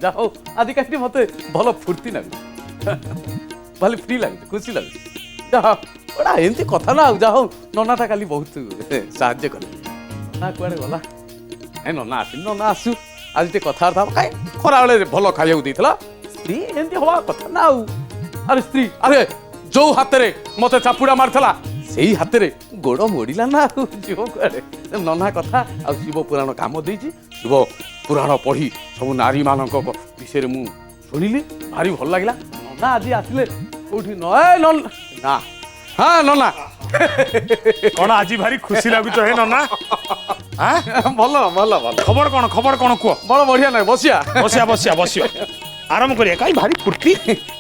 जाओ आदि काटी मत भल फुर्ती लगे भले फ्री लगे खुशी लगे जाओ बड़ा एमती कथा ना जाओ ननाटा काली बहुत साहाଯ୍य कले ना कुआड़े गला ए नना आसी नना आसु आज कथबार्ता कहीं खरा बेले भल खाइबा देला स्त्री एमती हवा कथा ना अरे स्त्री अरे जो हाथ में मत चापुड़ा मारला से हाथ में गोड़ मोड़ला ना जीव कुआड़े नना कथा आ शिव पुराण काम देछि शिव पुराण पढ़ी सब नारी मान विषय मु शुणिली भारी भल लगे नना आज आसिले कौटी ना हाँ नना कौन आज भारी खुशी लगुच हे नना भल भल भल खबर कौन कह बड़ बढ़िया ना बसिया बसिया बसिया बसिया आराम करिया कहीं भारी फुर्ती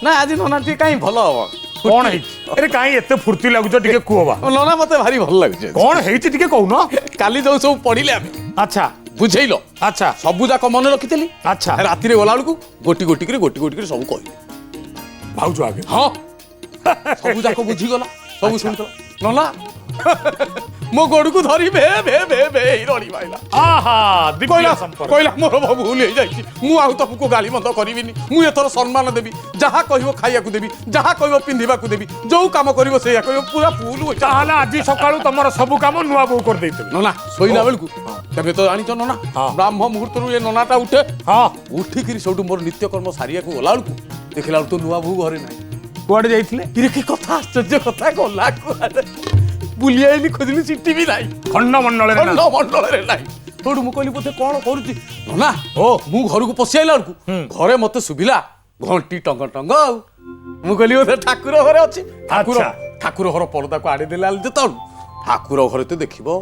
ना आज नना टी कहीं भल हम कौन है अरे कहीं एते फुर्ती लगुच टिके कहबा नना मते भारी भल लगुचे कौन है टिके कहून काली जो सब पढ़िले आमे अच्छा बुझेइलो अच्छा सबु जाक मन रखितली अच्छा राति रे गला बेलू गोटी गोटी कर सब कहले भाउज आगे हाँ सबु जाक बुझी गला सब सुनतला नना मो गोड़ को धरी भे भे भे भे रड़ी माइला आहा दिव्य संपर्क कहला मोर भूल हो जाइछि मु आउ तुमको गाली मंद करिबिनी मु एथर सम्मान देबी जहा कहबो खाइया को देबी जहा कहबो पिंधिबा को देबी जो काम करबो सेया कहबो पूरा फूल हो ताहला आज सकाळू तमर सब काम नुआ बो कर देते नना सोइला बेलकू तबे तो जानिछ नना ब्राह्म मुहूर्त रु ए ननाटा उठे हां उठी किरी सबटु मोर नित्य कर्म सारिया को गला बेलकू देखला तो नुआ भू घरे नाही कुआडे जाइथिले किरे की कथा आश्चर्य कथा गला कुआडे बुलियाइली खोजिली चिट्ठी भी नाही खंड मंडल रे नाही तोडू मु कहली बोते कोन करूची नना ओ मु घर को पसि आइला बेलकू घरे मते सुबिला घंटी टंग टंग मु कहली बोते ठाकुर घरे अछि ठाकुर घर पर्दा को आडे देला जतौ ठाकुर घरे तो देखिबो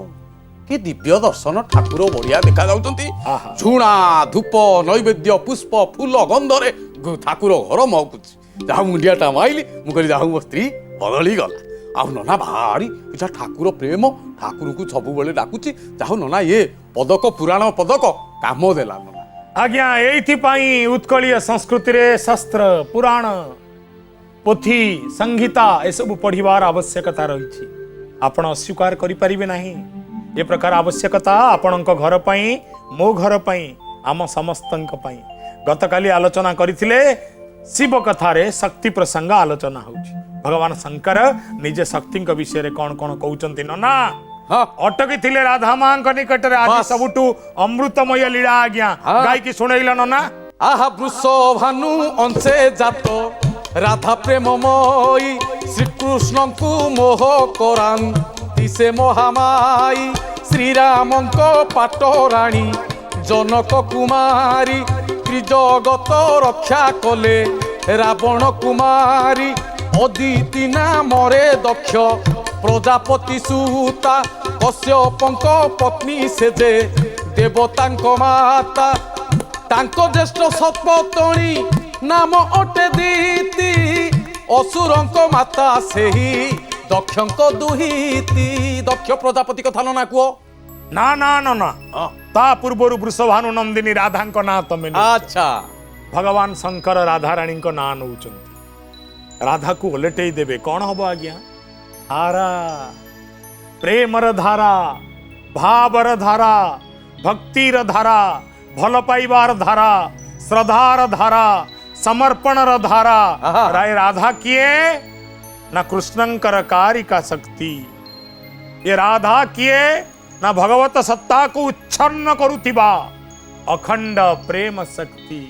कि दिव्य दर्शन ठाकुर बढ़िया देखा जाउचंती झुणा धूप नैवेद्य पुष्प फूल गंधरे ठाकुर घर महकुची जहा मुंडियाटा माइली मु कहली जाहु मो स्त्री बदली गला आ नना भारी इटा ठाकुर प्रेम ठाकुर को सब बेले डाकुची जाहु नना ये पदक पुराण पदक काम देला नना आज्ञा एथि पई उत्कलीय संस्कृति रे शास्त्र पुराण पोथी संहिता ए सब पढ़िबार आवश्यकता रही आपण अस्वीकार करि परिबे नाही ए प्रकार आवश्यकता आपणक घर पई मो घर पई आम समस्तंक पई गतकाली आलोचना करिथिले शिव कथा रे शक्ति प्रसंग आलोचना होउची भगवान शंकर निजे शक्ति विषय रे कौन कौन कहउचंती नना अटकी थिले राधा मां निकट रे आज सबुटु अमृतमय लीला आज्ञा गाय की सुनैला नना आहा वृष भानु अंशे जातो राधा प्रेममयी श्री कृष्ण को मोह करान तिसे महामाई श्री राम को पाटराणी जनक कुमारी त्रिजगत रक्षा कले रावण कुमारी अदिति नामरे दक्ष प्रजापति सूता कश्यपंक पत्नी से जे देवतांक माता तांको ज्येष्ठ सपतणी नाम अटे दीति असुरंक माता सेही दक्षंक दुहिती दक्ष प्रजापति कथा ना कुओ ना ना ना ना ता पूर्वरु वृषभानु नंदिनी राधांक ना तमे अच्छा भगवान शंकर राधा रानी को ना नौचंती राधा को ओलटेई देबे कौन हबो आज्ञा धारा प्रेमर धारा भावर धारा भक्तिर धारा भल पाइबार धारा श्रद्धार धारा समर्पणर धारा राय राधा किए ना कृष्णंकर कारिका शक्ति ये राधा किए ना भगवत सत्ता को उच्छन्न करुथिबा अखंड प्रेम शक्ति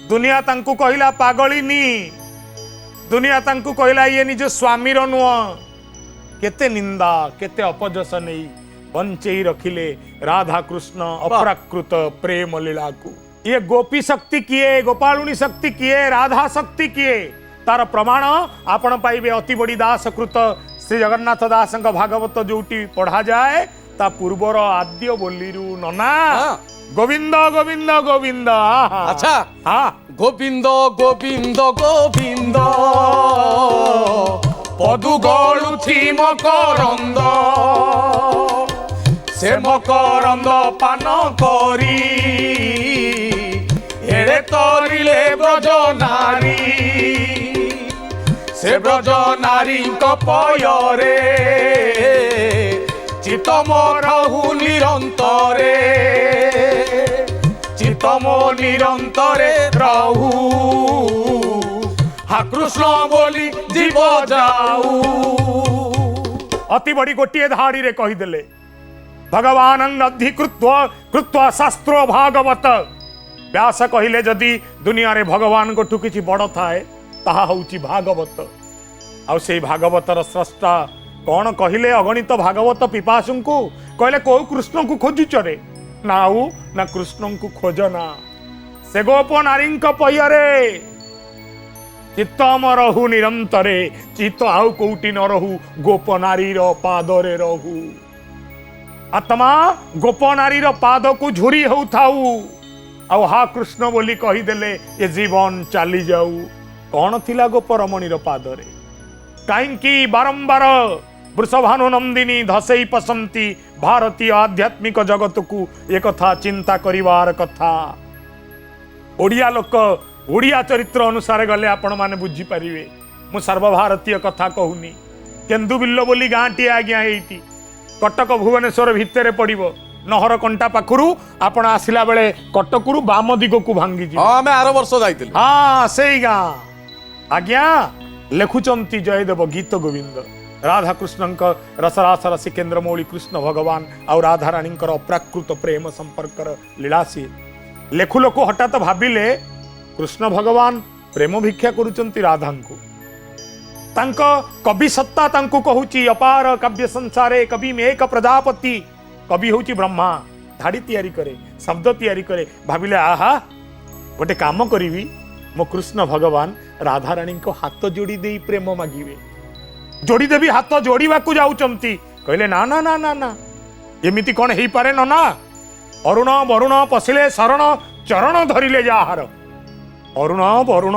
दुनिया तांकु कहिला पागलिनी दुनिया तांकु कहला ये निज स्वामी नुह केते निंदा केते अपजस नहीं बंचई रखिले राधा कृष्ण अपराकृत प्रेम लीला को ये गोपी शक्ति किए गोपालुनी शक्ति किए राधा शक्ति किए तार प्रमाण आपण पाइबे अति बड़ी दास कृत श्री जगन्नाथ दास भागवत जोटी पढ़ा जाए ता पूर्वर आद्य बोलीरु नना गोविंद गोविंद गोविंद अच्छा हाँ गोविंद गोविंद गोविंद पदु गलुथि मकरंद से मकरंद पान करी एड़े तरिले ब्रज नारी से ब्रज नारी पयरे चित मोर निरंतरे चित मोर निरंतरे रहू हा कृष्ण बोली जीव जाऊ। अति बड़ी गोटे धाड़ी रे कहीदेले भगवान अधिकृत्व कृत्वा शास्त्रो भागवत। व्यास कहिले जदि दुनिया रे भगवान को किछि बड़ थाए ताहा होउची भागवत। आउ से भागवतर स्रष्टा कौन कहिले अगणित भागवत पिपासु को कहले को कृष्ण को खोजुच रे नाऊ ना कृष्ण को खोजना से गोप नारी पहियारे चित्त रहू निरंतरे चित्त आउ कोउटी न रहू गोप नारी पादरे रहू। आत्मा गोप नारी पाद को झुरी होउथाऊ आउ हा कृष्ण बोली कहीदेले ये जीवन चली जाऊ। कौन थिला गोप रमणीर पादरे कहीं बारंबार वृषभानु नंदिनी धसई पसंती भारतीय आध्यात्मिक जगत को एक कथा चिंता करिवार कथा। ओडिया लोक ओडिया चरित्र अनुसार गले आपण माने बुझी परिवे। मु सर्वभारतीय कथा कहूनी केन्दुबिल्लो बोली गाँटी आज्ञा एटी कटक भुवनेश्वर भितर पड़िबो नहर कंटा पाखरु आपण आसिला बेले कटकरु बाम दिग को भांगी जी। हाँ मैं आर वर्ष जाइतिल। हाँ सेई गाँ आज्ञा लेखुचंती जयदेव गीत गोविंद राधा कृष्ण रसरासर सिकेन्द्र मौली कृष्ण भगवान आउ राधा रानी अप्राकृत प्रेम संपर्क लीलासी लेखु लोक हठात भाविले कृष्ण भगवान प्रेम भिक्षा करुचंती राधा को तांको कवि सत्ता तांको कहूची अपार काव्य संसारे कवि में एक प्रजापति कवि होची ब्रह्मा धाड़ी तैयारी करे शब्द तैयारी करे भाविले आहा गोटे काम करिवी मो कृष्ण भगवान राधा रानी को हाथ जोड़ी दे प्रेम मागिवे जोड़ी देवी हाथ जोड़वा को जाउचंती कहले ना ना ना ना ना एमिति कौन हेई पारे ना अरुण वरुण पशिले शरण चरण धरिले जाहार अरुण वरुण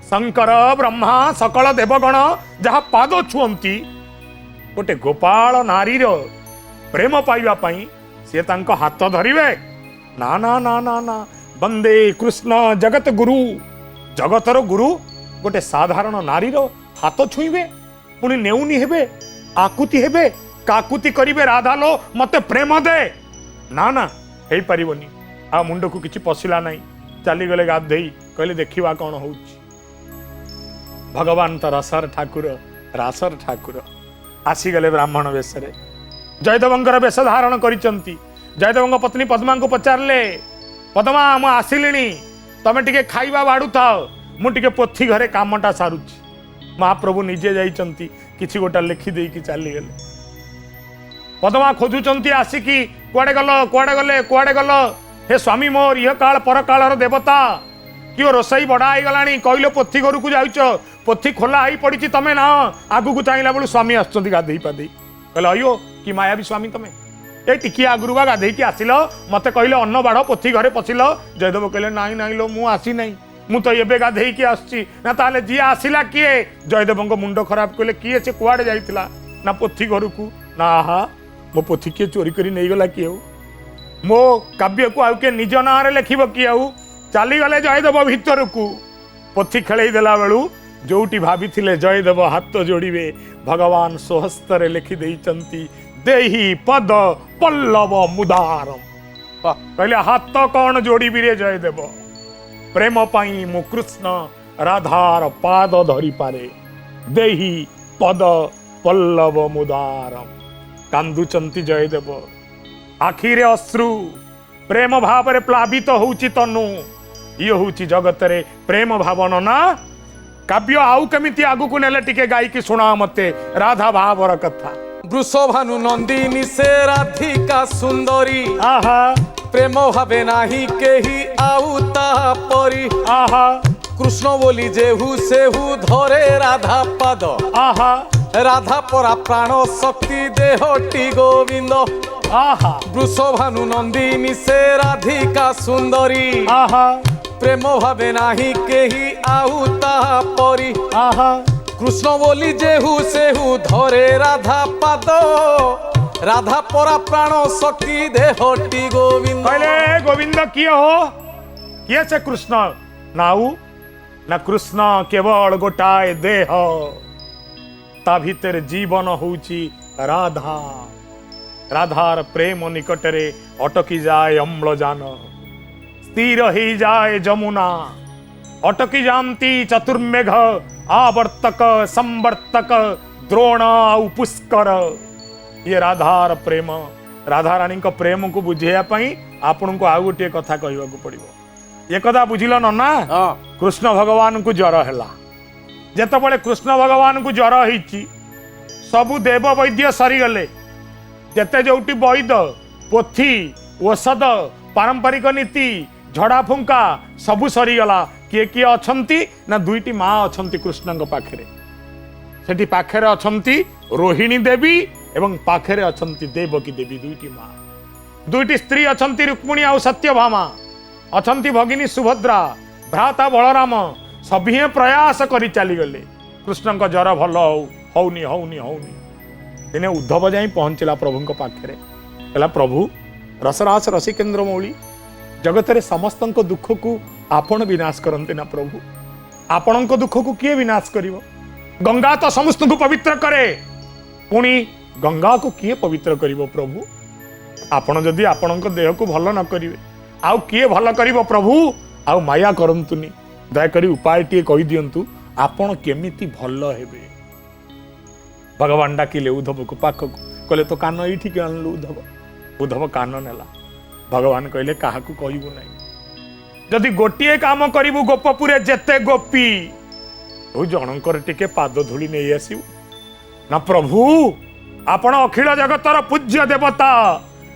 शंकर ब्रह्मा सकल देवगण जहा पाद छुअंती गोटे गोपाल नारीर प्रेम पाइबा पई से तांको हाथ धरिवे ना ना ना ना ना वंदे कृष्ण जगत गुरु जगतर गुरु गोटे साधारण नारीर हाथ छुईबे पुणी नेउनी हेबे आकुति हेबे काकुति करिवे राधा लो मते प्रेम दे ना ना हेई परिबोनी आ मुंड को किछि पसिला नाही चली गले गाधेई कहले देखिवा कौन होउची भगवान तो रसर ठाकुर आसी गले ब्राह्मण वेशरे जयदेवंकर वेश धारण करिचंती जयदेवंक पत्नी पद्मा को पचारले पद्मा मु आसिलिनी तमे टिके खाइबा बाड़ू थाओ मु टिके पोथी घरे कामटा सारुची महाप्रभु निजे जाइचंती किछि गोटा लिखि देई कि चली गले पद्मा खोजुचंती आसिकी कुआडे गल हे स्वामी मोर इह काल पर कालर देवता किओ रोसई बड़ा आई गलानी कहलो पोथी घर को जाउच पोथी खोला आई पड़ी तमे ना आगु को चाहला बेलू स्वामी आसुचंती गाधेई पाधेई कहले अयो कि मायावी स्वामी तमे ए टिकी आगुरु बा गाधेई कि आसिल मते कहले अन्न बाढ़ पोथी घरे पशिल जयदेव कहले नाई नाई लो मु आसी नाही मु तो एबे गाधेई कि आसची ना ताले जी आसिला किए जयदेवंक मुंड खराब कहले किए से कुआडे जाइतिला ना पोथी घर को ना आहा मो पोथी किए चोरी करी नहीं गला किए मो काव्य को आउ के निज ना रे लिखिबो कि आउ चली गले जयदेव भितर को पोथी खेलई देला बेलू जोटी भाभी थिले जयदेव हाथ जोड़िबे भगवान स्वहस्तर लिखि देइचंती देहि पद पल्लव मुदारम कहले हाथ कौन जोड़िबी रे जयदेव प्रेम पाई मु कृष्ण राधार पाद धरि पारे देहि पद पल्लव मुदारम कांदुचंती जयदेव आखिरे अश्रु प्रेम भाव रे प्लावित होउची तनु ये होउची जगत रे प्रेम भावन ना काव्य आउ केमिति आगु को नेले टिके गाई की सुना मते राधा भावर कथा वृषभानु नंदिनी से राधिका सुंदरी आहा प्रेम भावे नाही केही आउ ता परी आहा कृष्ण बोली जेहु सेहु धरे राधा पाद आहा राधा परा प्राण शक्ति देहटी गोविंद आहा वृषभानु नंदिनी से राधिका सुंदरी आहा प्रेम भावे नाही केही आउ ताहा परी आहा कृष्ण बोली जेहु सेहु धरे राधा पाद राधा परा प्राण शक्ति देहटी गोविंद कहले गोविंद किए हो किए से कृष्ण नाउ ना कृष्ण केवल गोटाए देह ता भीतर जीवन होउची राधा राधार प्रेम निकटरे अटकी जाए अम्लजान स्थिर ही जाए जमुना, अटकी जानती चतुर्मेघ आवर्तक संवर्तक द्रोण आउ पुष्कर। ये राधार प्रेम, राधा रानी को प्रेम को बुझेया आपण को आउ गोटे कथा कहवाक पड़ो। एक कथा बुझिल नना, कृष्ण भगवान को ज्वर है, जेतबले कृष्ण भगवान को ज्वर होईची सबु देव वैद्य सरीगले, जेते जोटी वैद पोथी औषध पारंपरिक नीति झड़ा फुंका सबु सरीगला। किए किए अछंती ना दुईटी माँ अछंती कृष्ण पाखरे, सेठी पाखरे अछंती रोहिणी देवी एवं पाखरे अछंती देवकी देवी, दुईटी माँ, दुईटी स्त्री अछंती रुक्मिणी आउ सत्यभामा, अछंती भगिनी सुभद्रा, भ्राता बलराम, सभी प्रयास करी चली गले कृष्ण का ज्वर भल हौनी हौनी हौनी। दिने उद्धव जाई पहुंचला प्रभु पाखरे, कहला प्रभु रसरास रसिकेन्द्र मौली, जगत रे समस्त दुख को आपण विनाश करते ना प्रभु, आपण दुख को किए विनाश करिवो? गंगा तो समस्त को पवित्र करे, पुणी गंगा को किए पवित्र करिवो प्रभु? आपण जदि आपण देह को भल न करिवे आउ किए भल करिवो प्रभु? आउ माया करंतुनी, दयाकरी उपाय टिए कहि दियंतु आपण केमिति भल हेबे। भगवान डाकिले उद्धव को पाखक, कहले तो कान एठी के आनलु उद्धव। उद्धव कान नेला, भगवान कहले काहाकू कहबू नहीं, जदि गोटिए काम करिवु गोपपुरे जेते गोपी तो जनकर टिके पाद धूली नहीं आसू ना प्रभु आपण अखिल जगतर पूज्य देवता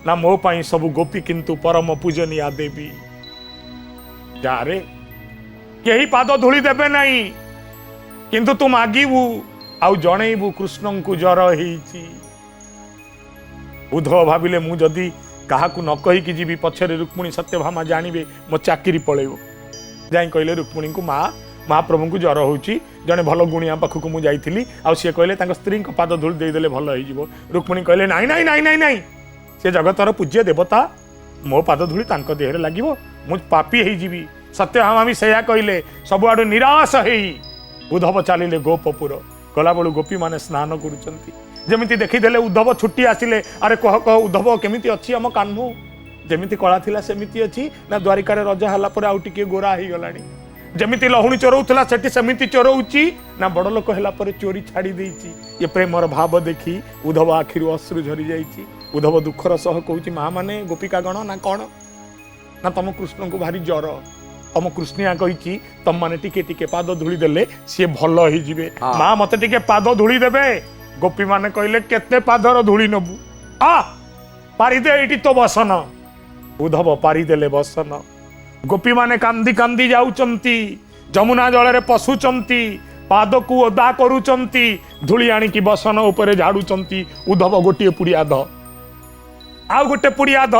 ना मो पाई सब गोपी किंतु परम पूजनीया देवी। जारे केही पाद धूली देबे नहीं, किंतु तू मागिबू आउ जणेबू कृष्ण को ज्वर होईची। उद्धव भाविले मु जदि काहाकू न कही कि जीवी पछरे रुक्मिणी सत्यभामा जानिबे मो चाकरी पळेबो। जाई कहले रुक्मिणी को माँ महाप्रभु को ज्वर होउची, जने भल गुणिया पाखक मु जाइथिली आ से कहले तांग स्त्री को पाद धूल दे देले भल होई जिवो। रुक्मिणी कहले नाही नाही नाही नाही नाही, से जगतर पूज्य देवता, मो पाद धूली तांक देहरे लागिवो, मु पापी हेई जीवी। सत्यभामा भी सेया कहले, सबुआडु निराश हेई उद्धव चलिले गोपपुर। गला बेलू गोपी माने स्नान करुचंती, जेमिति देखिदेले उद्धव छुट्टी आसिले, अरे कह कह उद्धव केमिति अछि हम कान्हू? जेमिति कला थिला सेमिति अछि ना द्वारिकार रजा हला पर आउ टिके गोरा हेई गलानी? जेमिति लहुणी चोरौथला सेठी सेमिति चोरौची ना बड़ लोक हला पर चोरी छाड़ी देइची? ये प्रेमर भाव देखी उद्धव आखिरु अश्रु झरी जाइची। उद्धव दुखर सह कहूची, माँ माने गोपिका गण ना कौन ना तम कृष्ण को भारी ज्वर, तम कृष्णिया कही तम माने टिके टिके पाद धूली देले सी भल हो जिवे। माँ मते टिके पाद धूली देबे? गोपी माने कहले केते पादर धूली नबू, आ पारिदे एटी तो बसन। उद्धव पारिदेले बसन। गोपी माने कांदी कांदी जाउचंती, जमुना जल रे पशुचंती, पाद को ओदा करूचंती, धूली आनी की बसन ऊपर झाड़ुचंती। उद्धव गोटे पुड़िया ध आउ गोटे पुड़िया ध।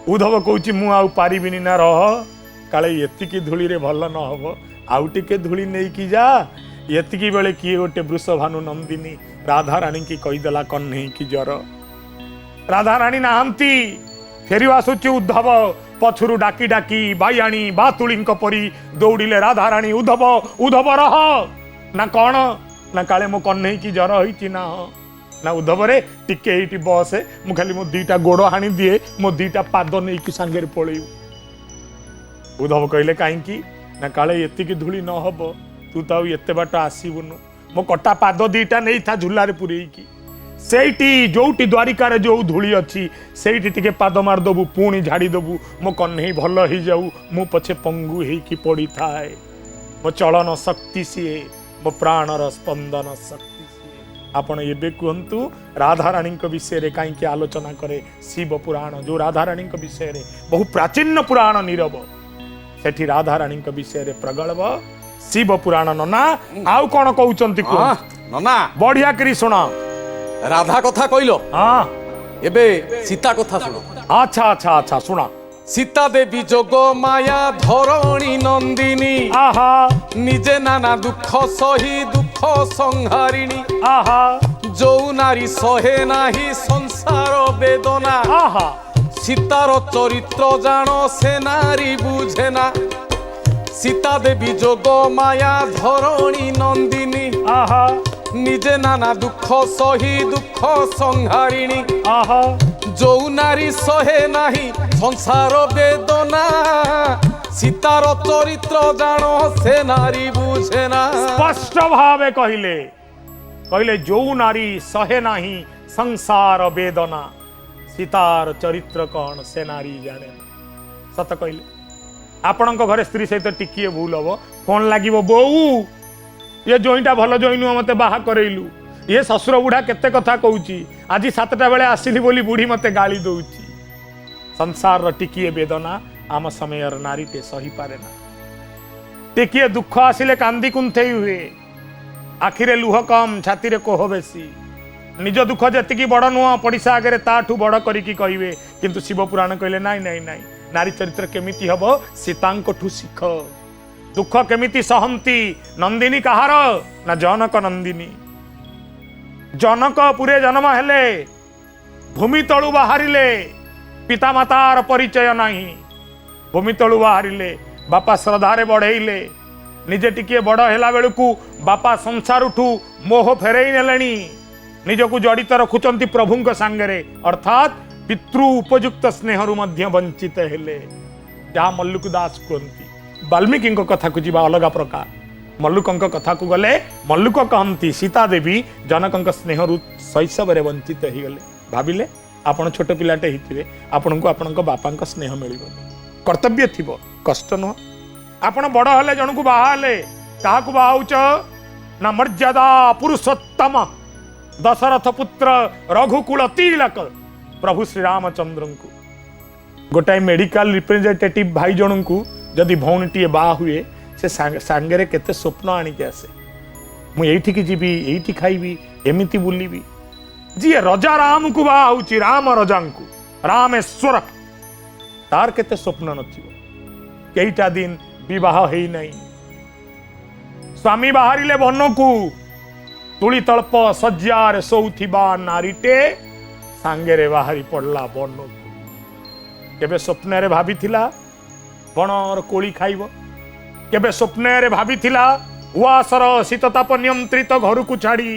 उद्धव कहूची मु आउ पारिबिनी ना रह, काले एतिकी धूली रे भल न हबो, आउ टिके धूली नहीं की जा। एतिकी बेले किए गोटे वृषभानु नंदिनी राधा रानी की कहीदेला कन्हई की ज्वर। राधा रानी नाहंती, फेरी आसुची उद्धव पछुरु डाकी डाकी बायाणी बातुली परी दौड़िले राधा रानी। उद्धव उद्धव रह ना कौन ना काले मो कन्हई की ज्वर होईची ना ना उद्धव रे टिके एठी बसे, मु खाली मो दीटा गोड़ हाणी दिए, मो दीटा पाद नहीं की सांगे पळेउ। उद्धव कहले काईकी ना काले एतिकी धूली न हबो, तू तो एते बाट आसीबुनु, मो कटा पाद दीटा नहीं था झुलारे पुरेईकी सेठी जोटी द्वारिकार जो धूली अच्छी सेठी टिके पाद मार दबु, पुणी झाड़ी दबु, मो कन्हई भल हो जाऊ, मु पछे पंगु हेकी पड़ी थाए। मो चलन शक्ति सीए, मो प्राणर स्पंदन शक्ति सीए। आपण एबे कहंतु राधा रानी विषय रे काईकी आलोचना करे शिव पुराण, जो राधा रानी विषय रे बहु प्राचीन पुराण नीरव, सेठी राधा रानी विषय रे प्रगल्भ शिव पुराण। नना आउ कौन कहउचंती को नना बढ़िया करी सुना। राधा कथा कहलो, हाँ एबे सीता कथा सुनो। अच्छा अच्छा अच्छा सुना। सीता देवी जोग माया धरणी नंदिनी, आहा निजे नाना दुख सही दुख संहारिणी। आहा जो नारी सहे नाही संसार वेदना, आहा सीतार चरित्र जान से नारी बुझे ना। सीता देवी जोग माया धरणी नंदिनी, आहा निजे नाना दुख सही दुख संहारिणी। आहा ଯୋଉ ନାରୀ ସହେ ନାହିଁ ସଂସାର ବେଦନା ସୀତାର ଚରିତ୍ର ଜାଣ ସେ ନାରୀ ବୁଝେ ନା। ସ୍ପଷ୍ଟ ଭାବେ କହିଲେ କହିଲେ ଯୋଉ ନାରୀ ସହେ ନାହିଁ ସଂସାର ବେଦନା ସୀତାର ଚରିତ୍ର କଣ ସେ ନାରୀ ଜାଣେ ନା। ସତ କହିଲେ ଆପଣଙ୍କ ଘରେ ସ୍ତ୍ରୀ ସହିତ ଟିକିଏ ଭୁଲ ହବ ଫୋନ ଲାଗିବ ବୋଉ ये जोईटा भल जोई नुह मते बाहा करेलु ये ससुर बुढ़ा केते कथा कहूची आज 7टा बेले आसिली बोली बुढ़ी मते गाली दउची। संसार टिकिए वेदना आम समय नारी टे सही पारे ना। टिकिए दुख आसिले कांदी कुंथेई हुए आखिरे लुह कम छाती रे कोह बेसी निज दुख जेतिकी बड़ नुह पड़िशा आगे ताठू बड़ करिकी कहिवे किंतु शिव पुराण कहले नाई नाई नाई नारी चरित्र केमिति हबो सीतांकठू शिख। दुख केमिति सहंती नंदिनी कहार ना जनक नंदिनी। जनक पुरे जन्म हेले भूमि तलु बाहरिले पिता मातार परिचय नाही भूमि तलु बाहरिले बापा श्रद्धारे बढ़ेइले निजे टिके बड़ हेला बेलू बापा संसार उठू मोह फेरई नेलेनी निजकू जड़ित रखुचंती प्रभुंक सांगरे अर्थात पितृ उपयुक्त स्नेहरु मध्य वंचित हेले जहाँ मल्लुक दास कहती। वाल्मीकि कथा को जीवा अलग प्रकार मल्लुक कथा को गले मल्लुक कहती सीता देवी जनक स्नेह शैशव वंचित हो गले भाविले आपण छोट पिलाटे होते आपण को आपण बापा स्नेह मिल कर्तव्य थी कष्ट नुह आपण बड़ हेले जन को बाहा क्या बाहाउच ना मर्यादा पुरुषोत्तम दशरथ पुत्र रघुकुल तिलक प्रभु श्री रामचंद्र को गोटाए मेडिकल रिप्रेजेंटेटिव भाई जन को जदि भौणीटीए बाहा हुए से सांगे केते स्वप्न आणिके आसे मु एठी जीवी एठी खाइबी एमिति बुलिबी जी रजा राम को बाहा होची राम रजा को रामेश्वर तार केते स्वप्न नथिबो केईटा दिन विवाह हेई नहीं स्वामी बाहरिले वन को तुली तल्प सज्जार सोउथिबा नारीटे सांगे बाहरी पड़ला वन को केबे स्वप्न रे भाबिथिला बणर कोली खाइब केबे स्वप्न रे भाबिथिला उआसर शीतताप नियंत्रित घर को छाड़ी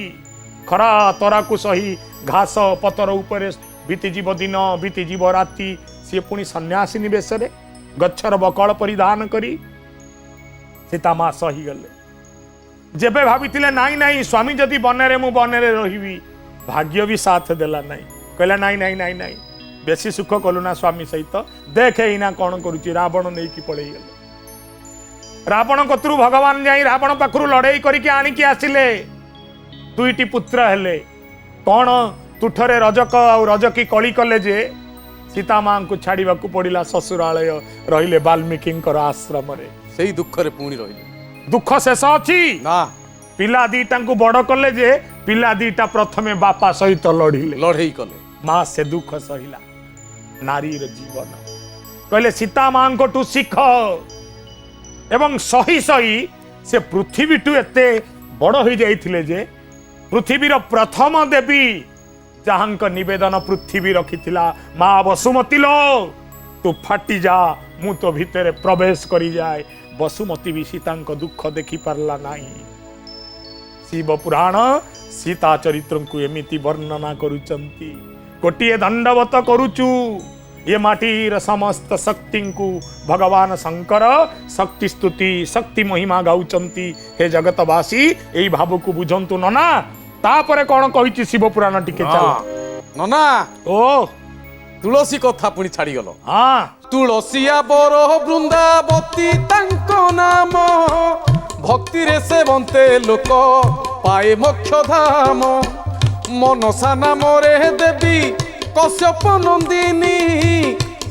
खरा तरा को सही घास पतर उपरे बीतीजीव दिन बीतीजीव राति सी पुणी सन्यासिनी बेश गच्छर बकल परिधान करी सीता माँ सही गले जेबे भाबिथिले नाई नाई स्वामी जदि बने मु बने रही भाग्य भी साथ देला नाई कहला नाई नाई नाई नाई बेसी सुख कलु ना स्वामी सहित देखे ना कौन करुच्ची रावण नहीं कि पड़े गले रावण कतरु भगवान जाई रावण पाखरु लड़ाई करके आनिकी आसिले दुईटी पुत्र हेले कौन तुठरे रजक आ रजकी कली कले जे सीता माँ को छाड़ा पड़ा ससुरालय रहिले वाल्मीकि आश्रम से दुख रे पुणी रहिले दुख शेष अच्छी ना पिला दीटा को बड़ कले जे पिला दीटा प्रथमे बापा सहित लड़िले लड़ई कले माँ से दुख सहिला नारी जीवन कहले सीता माँ को शिख एवं सही सही से पृथ्वी टू एते बड़ हो जाइथिले जे पृथ्वीर प्रथम देवी जहां निवेदन पृथ्वी रखिथिला माँ वसुमती लो तू फाटी जा मु तो भितर प्रवेश करी जाए वसुमती भी सीता दुख देखि पारला नाही। शिव पुराण सीता चरित्र को एमिति वर्णना करुचंती गोटिए दंडवत करुचु ये माटीर समस्त शक्ति को भगवान शंकर शक्ति स्तुति शक्ति महिमा गाउचंती हे जगतवासी यही भाव को बुझंतु नना तापरे कौन कहिछि शिव पुराण टिके चल नना ओ तुलसी कथा पुणी छाड़ी गलो हाँ तुलसिया बर वृंदावती तांको नाम भक्ति रे से बनते लोक पाए मोक्ष धाम मनसा नाम रे देवी कश्यप नंदिनी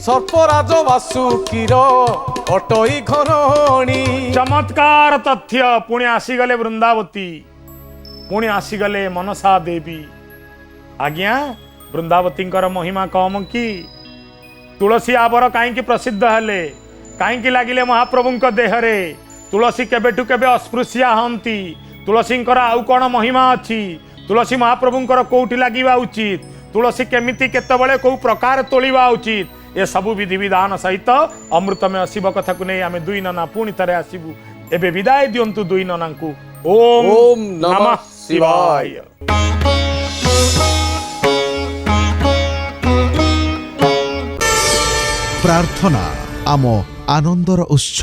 सर्पराज वासुकीर अटई घरणी चमत्कार तथ्य पुणे आसीगले वृंदावती पुणे आसीगले मनसा देवी आज्ञा वृंदावती महिमा कम कि तुलसी आबर कहीं प्रसिद्ध हेले कहीं लगिले महाप्रभु देहरे तुलसी केबेठू केबे अस्पृश्या हंती तुलसी आउ कौन महिमा अच्छी तुलसी महाप्रभुंकर कोठी लगिवा उचित तुलसी केमिति केतबेले को प्रकार तोलिवा उचित ये सबु विधि विधान सहित अमृतमय शिव कथा को नहीं आम दुई नना पुणी थे आसबू एबे विदाय दियंतु दुई नना को ओम नमः शिवाय। प्रार्थना आम आनंदर उत्स।